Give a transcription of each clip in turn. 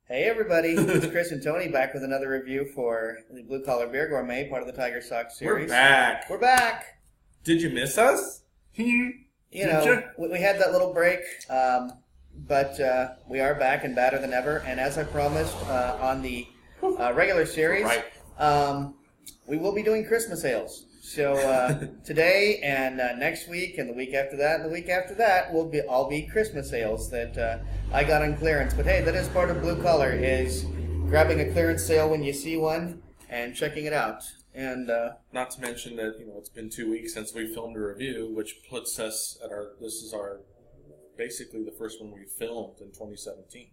Hey everybody, it's Chris and Tony back with another review for the Blue Collar Beer Gourmet, part of the TigerSox series. We're back. Did you miss us? We had that little break, but we are back and badder than ever. And as I promised on the regular series, we will be doing Christmas ales. So today and next week and the week after that and the week after that will all be Christmas ales that I got on clearance. But hey, that is part of Blue Collar, is grabbing a clearance sale when you see one and checking it out. And not to mention that it's been 2 weeks since we filmed a review, which puts us at this is basically the first one we filmed in 2017.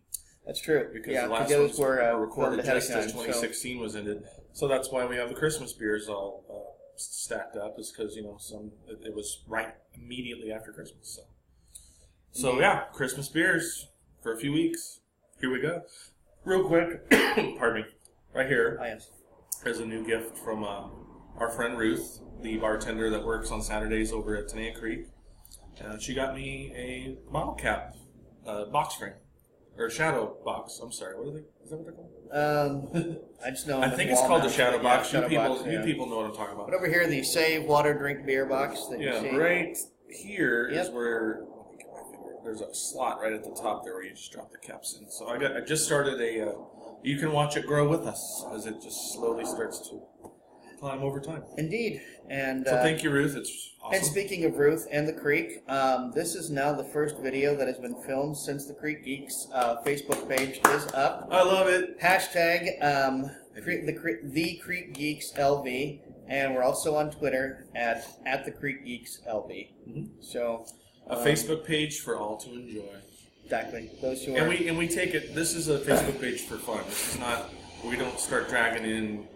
That's true. Because the last ones were recorded just as 2016 was ended. So that's why we have the Christmas beers all stacked up, is because it was right immediately after Christmas. So yeah, Christmas beers for a few weeks. Here we go. Real quick, pardon me. Right here is a new gift from our friend Ruth, the bartender that works on Saturdays over at Tenaya Creek. She got me a bottle cap box frame. Or shadow box. I'm sorry. Is that what they're called? I just know. I think it's called the shadow box. Yeah, you people know what I'm talking about. But over here, the Save Water Drink Beer box that you see. Right here is where there's a slot right at the top there where you just drop the caps in. So I just started a. You can watch it grow with us as it just slowly starts to climb over time. Indeed, and so thank you, Ruth. It's awesome. And speaking of Ruth and the Creek, this is now the first video that has been filmed since the Creek Geeks Facebook page is up. I love it. Hashtag the Creek Geeks LV, and we're also on Twitter at the Creek Geeks LV. Mm-hmm. So a Facebook page for all to enjoy. Exactly. Those who and we take it. This is a Facebook page for fun. This is not. We don't start dragging in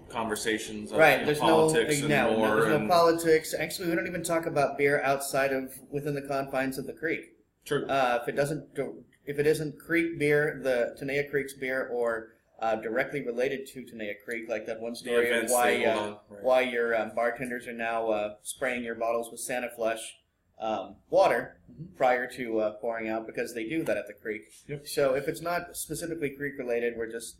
conversations of there's politics anymore. There's no politics. Actually, we don't even talk about beer outside of within the confines of the Creek. True. If it isn't Creek beer, the Tenaya Creek's beer, or directly related to Tenaya Creek, like that one story of why your bartenders are now spraying your bottles with Santa Flush water prior to pouring out, because they do that at the Creek. Yep. So if it's not specifically Creek related, we're just...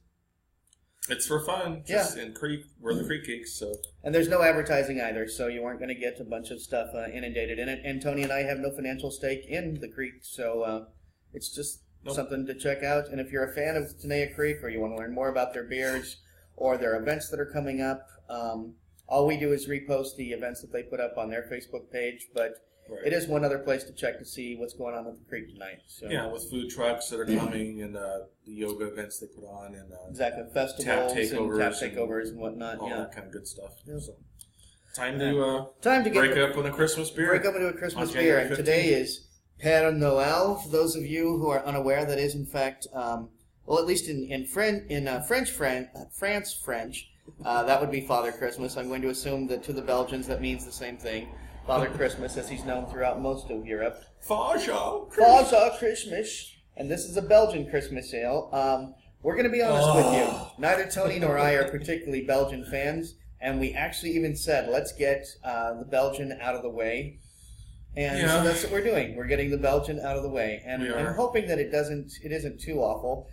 It's for fun. In Creek, we're the Creek Geeks, so. And there's no advertising either, so you aren't going to get a bunch of stuff inundated in it. And Tony and I have no financial stake in the Creek, so it's just something to check out. And if you're a fan of Tenaya Creek, or you want to learn more about their beers or their events that are coming up, all we do is repost the events that they put up on their Facebook page. But it is one other place to check to see what's going on at the Creek tonight. So. Yeah, with food trucks that are coming, and the yoga events they put on, and festivals tap takeovers and whatnot. All that kind of good stuff. Yeah. So, time to break up with a Christmas beer. Break up into a Christmas beer. And today is Pere Noel. For those of you who are unaware, that is in fact, at least in France French, that would be Father Christmas. I'm going to assume that to the Belgians that means the same thing. Father Christmas, as he's known throughout most of Europe. Father Christmas. And this is a Belgian Christmas ale. We're going to be honest with you. Neither Tony nor I are particularly Belgian fans, and we actually even said, let's get the Belgian out of the way. And so that's what we're doing. We're getting the Belgian out of the way. And I'm hoping that it isn't too awful.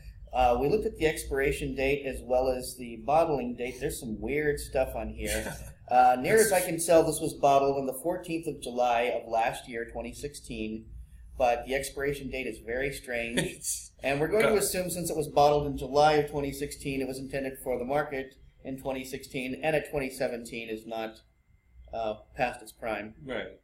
We looked at the expiration date as well as the bottling date. There's some weird stuff on here. Near as I can tell, this was bottled on the 14th of July of last year, 2016. But the expiration date is very strange. And we're going to assume, since it was bottled in July of 2016, it was intended for the market in 2016, and at 2017 is not past its prime. Right.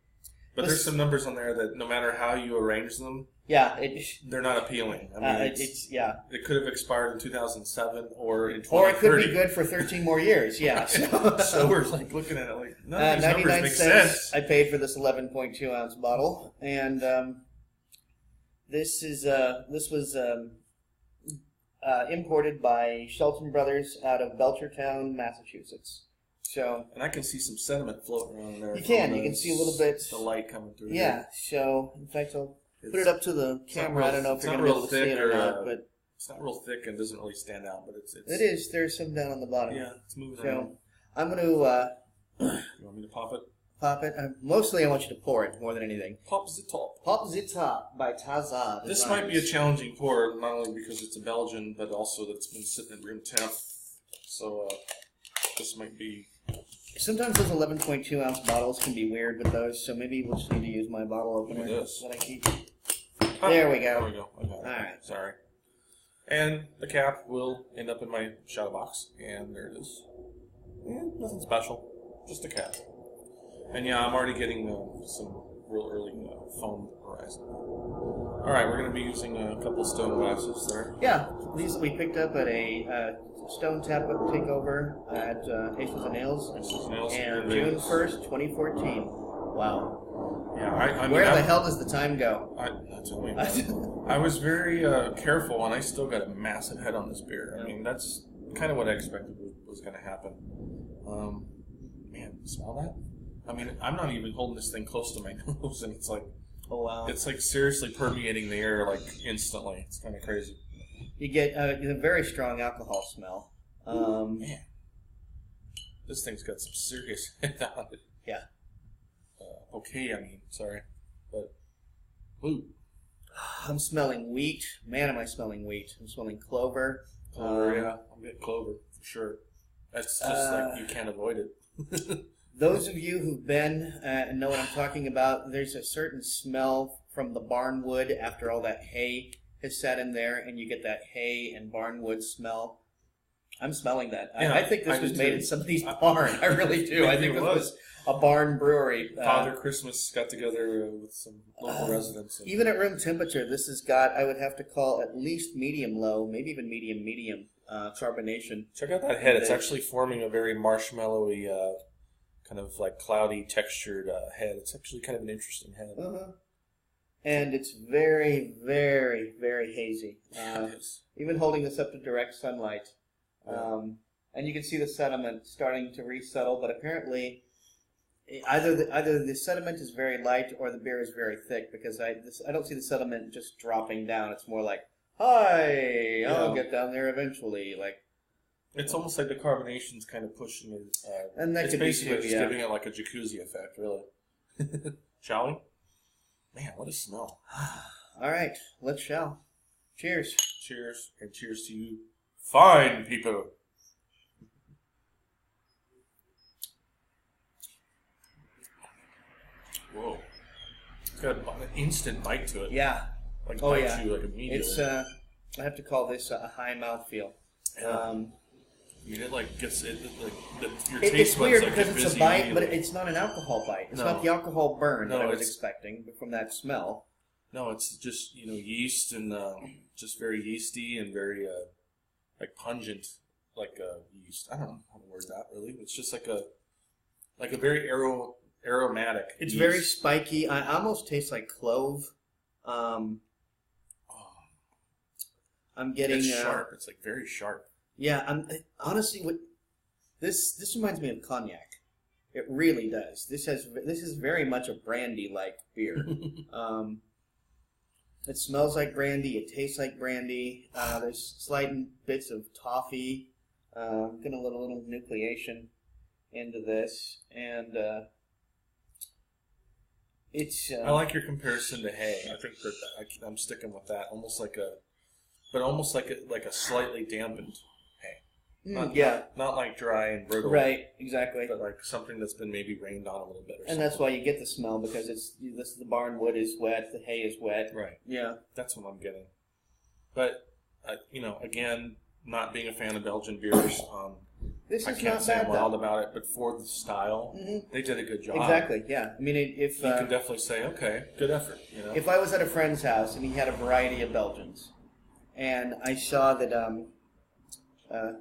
But there's some numbers on there that no matter how you arrange them, they're not appealing. I mean, it could have expired in 2007 or in 2030. Or it could be good for 13 more years, So we're like looking at it like, none of these numbers make sense. I paid for this 11.2 ounce bottle, and this was imported by Shelton Brothers out of Belchertown, Massachusetts. So, and I can see some sediment floating around there. You can see a little bit. The light coming through. Yeah. Here. So, in fact, I'll put it up to the camera. I don't know if you're going to be able to see it or not, but it's not real thick and doesn't really stand out. But it is. There's some down on the bottom. Yeah, it's moving around. I'm going to. You want me to pop it? Pop it. Mostly, I want you to pour it more than anything. Pop the top. Pop the top by Taza. This might be a challenging pour, not only because it's a Belgian, but also that it's been sitting at room temp. So this might be. Sometimes those 11.2 ounce bottles can be weird with those, so maybe we'll just need to use my bottle opener that I keep. There we go. There we go. Okay. All right. Sorry. And the cap will end up in my shadow box, and there it is. Yeah, nothing special, just a cap. And yeah, I'm already getting some real early foam horizon. All right, we're going to be using a couple of stone glasses there. Yeah, these we picked up at a Stone Tap Takeover at Aces and Nails. And June 1st, 2014. Wow. Yeah, I mean, where the hell does the time go? I was very careful, and I still got a massive head on this beer. I mean, that's kind of what I expected was going to happen. Man, smell that? I mean, I'm not even holding this thing close to my nose, and it's like, oh wow, it's like seriously permeating the air like instantly. It's kind of crazy. You get a very strong alcohol smell. Man, this thing's got some serious head on it. Yeah. Okay, I mean, sorry, but ooh. I'm smelling wheat. Man, am I smelling wheat? I'm smelling clover. Clover, yeah, I'm getting clover for sure. That's just like you can't avoid it. Those of you who've been and know what I'm talking about, there's a certain smell from the barn wood after all that hay has sat in there, and you get that hay and barn wood smell. I'm smelling that. Yeah, I think this was made in somebody's barn. I really do. I think it was a barn brewery. Father Christmas got together with some local residents. Even at room temperature, this has got, I would have to call at least medium-low, maybe even medium carbonation. Check out that head. It's actually forming a very marshmallowy, kind of like cloudy textured head. It's actually kind of an interesting head. And it's very, very, very hazy. Even holding this up to direct sunlight. And you can see the sediment starting to resettle, but apparently either the sediment is very light or the beer is very thick, because I don't see the sediment just dropping down. It's more like, hi, I'll get down there eventually. Like, it's almost like the carbonation's kind of pushing it. And that it's could basically be just giving it like a jacuzzi effect, really. Shall we? Man, what a smell. All right, let's shall. Cheers. Cheers, and cheers to you fine people. Whoa. It's got an instant bite to it. Yeah. Like bites you like immediately. It's I have to call this a high mouthfeel. Yeah. I mean, it like gets it like your taste It's weird like because it's a bite, but it's not an alcohol bite. It's not the alcohol burn that I was expecting from that smell. No, it's just yeast and just very yeasty and very like pungent, like yeast. I don't know how to word that really. It's just like a very aromatic. It's yeast. very spiky. I almost taste like clove. I'm getting. It's sharp. It's like very sharp. Yeah, honestly, what this reminds me of cognac. It really does. This is very much a brandy-like beer. It smells like brandy. It tastes like brandy. There's slight bits of toffee. Getting a little nucleation into this, and it's. I like your comparison to hay. I think that I'm sticking with that. Almost like a slightly dampened hay. Not like dry and brittle. Right, exactly. But like something that's been maybe rained on a little bit. And that's why you get the smell, because the barn wood is wet, the hay is wet. Right. Yeah. That's what I'm getting. But again, not being a fan of Belgian beers, I can't say I'm wild about it. But for the style, they did a good job. Exactly. Yeah. I mean, if you can definitely say, okay, good effort. If I was at a friend's house and he had a variety of Belgians, and I saw that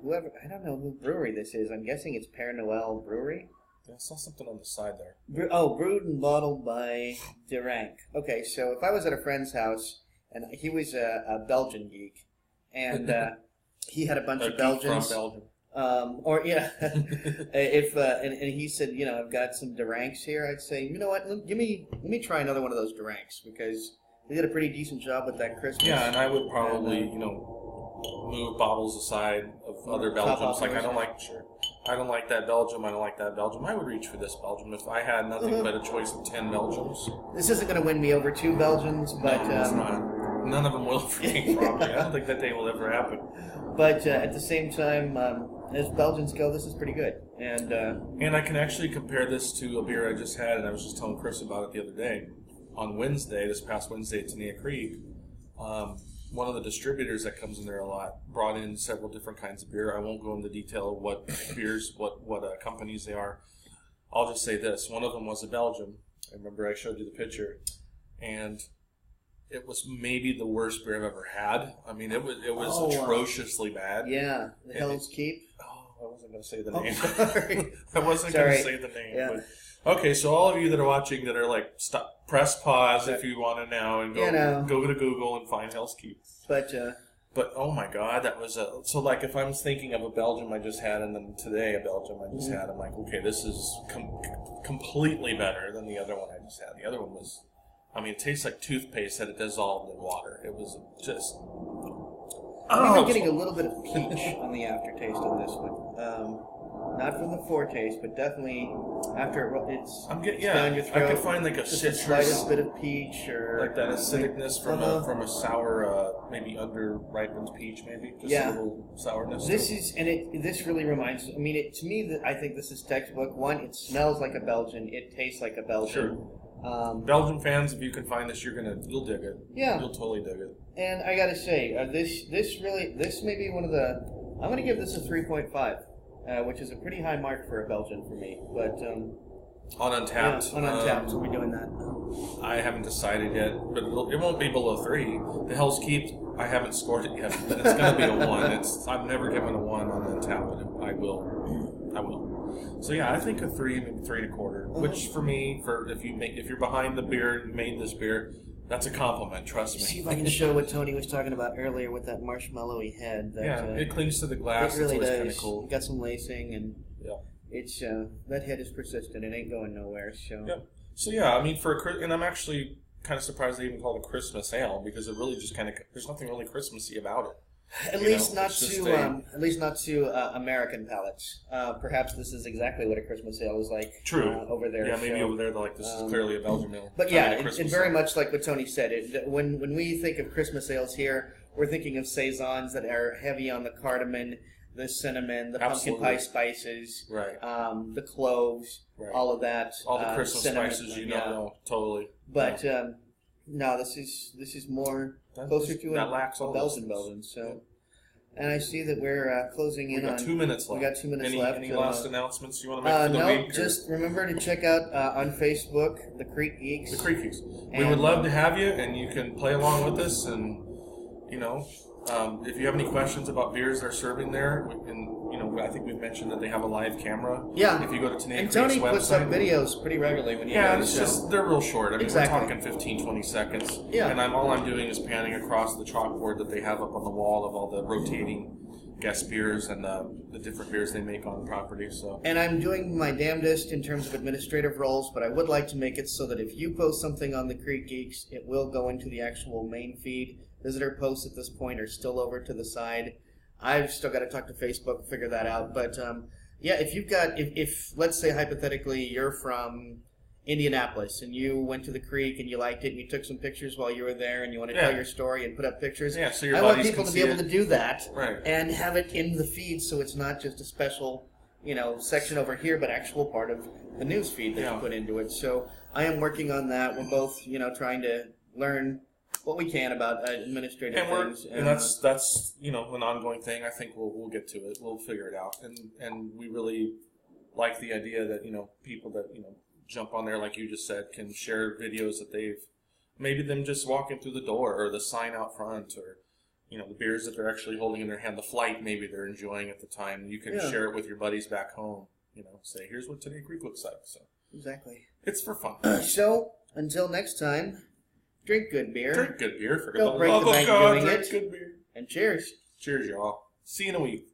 whoever, I don't know who brewery this is. I'm guessing it's Pere Noel Brouwerj. Yeah, I saw something on the side there. Brewed and bottled by Ranke. Okay, so if I was at a friend's house and he was a Belgian geek, and he had a bunch of Belgians from Belgium. If and he said, I've got some Ranks here, I'd say, you know what, let me try another one of those Ranks, because they did a pretty decent job with that Christmas. Yeah, and I would probably move bottles aside of other Belgians. Like I I don't like that Belgium, I don't like that Belgium, I would reach for this Belgium if I had nothing but a choice of 10 Belgiums. This isn't going to win me over 2 Belgians, but... No, it's not. None of them will for me, probably. I don't think that day will ever happen. But at the same time, as Belgians go, this is pretty good. And I can actually compare this to a beer I just had, and I was just telling Chris about it the other day. On Wednesday, this past Wednesday at Tenaya Creek, one of the distributors that comes in there a lot brought in several different kinds of beer. I won't go into detail of what beers, what companies they are. I'll just say this. One of them was a Belgian. I remember I showed you the picture. And it was maybe the worst beer I've ever had. I mean, it was atrociously bad. Yeah, the Hell's Keep. I wasn't going to say the name. Sorry. I wasn't going to say the name. Yeah. But, okay, so all of you that are watching that are like, stop, press pause if you want to now and go to Google and find Hell's Keep. But oh my God, that was so like if I'm thinking of a Belgium I just had and then today a Belgium I just had, I'm like, okay, this is completely better than the other one I just had. The other one was, I mean, it tastes like toothpaste that it dissolved in water. It was just... I'm getting a little bit of peach on the aftertaste on this one. Not from the foretaste, but definitely after it's down your throat. I could find like a just citrus, the slightest bit of peach, or like that acidicness from a sour, maybe under-ripened peach, maybe just a little sourness. This really reminds. I mean, to me, I think this is textbook. One, it smells like a Belgian. It tastes like a Belgian. Sure. Belgian fans, if you can find this, you'll dig it. Yeah, you'll totally dig it. And I gotta say, this may be one of the. I'm gonna give this a 3.5. Which is a pretty high mark for a Belgian for me, but on Untapped, on Untapped, we'll be doing that. I haven't decided yet, but it won't be below 3. The Hell's Keep, I haven't scored it yet, but it's going to be a 1. I've never given a 1 on Untapped, but I will. So yeah, I think a 3, maybe 3.25. Which for me, if you're behind the beer, and made this beer. That's a compliment, trust me. See if I can show what Tony was talking about earlier with that marshmallow he had. It clings to the glass. It really does. Kind of cool. Got some lacing, and it's that head is persistent. It ain't going nowhere. So I mean, and I'm actually kind of surprised they even called it a Christmas ale because it really just there's nothing really Christmassy about it. At least not to American palates. Perhaps this is exactly what a Christmas ale is like. True. Over there. Yeah, maybe over there they're like, this is clearly a Belgian ale. But yeah, it's very much like what Tony said. When we think of Christmas ales here, we're thinking of saisons that are heavy on the cardamom, the cinnamon, the pumpkin pie spices, the cloves, all of that. All the Christmas spices, totally. But no, this is more closer to a Belgian. So, and I see that we're closing in on. We got 2 minutes left. We got 2 minutes left. Any last announcements you want to make for the week? No, just remember to check out on Facebook the Creek Geeks. The Creek Geeks. We would love to have you, and you can play along with us. And if you have any questions about beers they're serving there, I think we've mentioned that they have a live camera. Yeah. If you go to Tenaya and Creek's Tony website, puts up videos pretty regularly when you go. It's just they're real short. I mean, exactly. We're talking 15, 20 seconds. Yeah. And all I'm doing is panning across the chalkboard that they have up on the wall of all the rotating guest beers and the different beers they make on the property. So. And I'm doing my damnedest in terms of administrative roles, but I would like to make it so that if you post something on the Creek Geeks, it will go into the actual main feed. Visitor posts at this point are still over to the side. I've still got to talk to Facebook to figure that out. But, if you've got, if let's say hypothetically you're from Indianapolis and you went to the creek and you liked it and you took some pictures while you were there and you want to tell your story and put up pictures. Yeah, so your I want people to be able to do that right. and have it in the feed so it's not just a special, section over here, but actual part of the news feed that you put into it. So I am working on that. We're both, trying to learn what we can about administrative things. And that's an ongoing thing. I think we'll get to it. We'll figure it out. And we really like the idea that, people that, jump on there, like you just said, can share videos that they've, maybe them just walking through the door or the sign out front or, the beers that they're actually holding in their hand, the flight maybe they're enjoying at the time. You can share it with your buddies back home, say, here's what Tenaya Creek looks like. So exactly. It's for fun. So until next time, drink good beer. Drink good beer. For Don't break the bank doing drink it. Good beer. And cheers. Cheers, y'all. See you in a week.